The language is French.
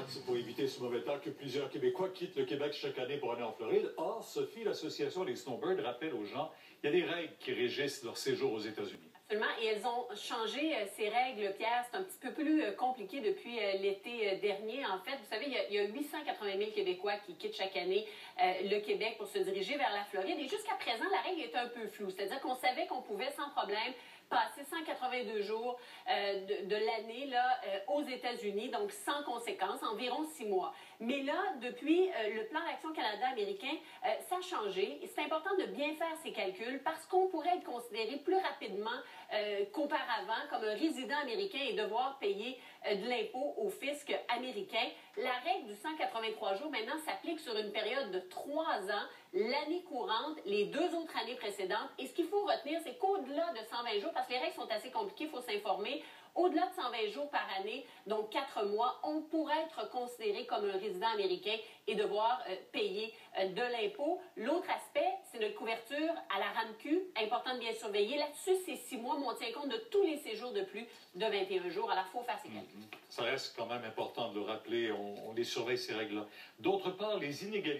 c'est pour éviter ce mauvais temps que plusieurs Québécois quittent le Québec chaque année pour aller en Floride. Or, Sophie, l'association des Snowbirds, rappelle aux gens qu'il y a des règles qui régissent leur séjour aux États-Unis. Absolument. Et elles ont changé ces règles, Pierre. C'est un petit peu plus compliqué depuis l'été dernier. En fait, vous savez, il y a 880 000 Québécois qui quittent chaque année le Québec pour se diriger vers la Floride. Et jusqu'à présent, la règle était un peu floue. C'est-à-dire qu'on savait qu'on pouvait sans problème passer 182 jours de l'année aux États-Unis, donc sans conséquence, environ 6 mois. Mais là, depuis le plan d'Action Canada américain, ça a changé. Et c'est important de bien faire ces calculs parce qu'on pourrait être considéré plus rapidement qu'auparavant comme un résident américain et devoir payer de l'impôt au fisc américain. La règle du 183 jours maintenant s'applique sur une période de 3 ans, l'année courante, les 2 autres années précédentes. Et ce qu'il faut retenir, c'est qu'au-delà de 120 jours, parce que les règles sont assez compliquées, il faut s'informer, au-delà de 120 jours par année, donc 4 mois, on pourrait être considéré comme un résident américain et devoir payer de l'impôt. L'autre aspect, c'est notre couverture à la RAMQ, important de bien surveiller. Là-dessus, c'est 6 mois, mais on tient compte de tous les séjours de plus de 21 jours. Alors, il faut faire ces calculs. Ça reste quand même important de le rappeler, on les surveille, ces règles-là. D'autre part, les inégalités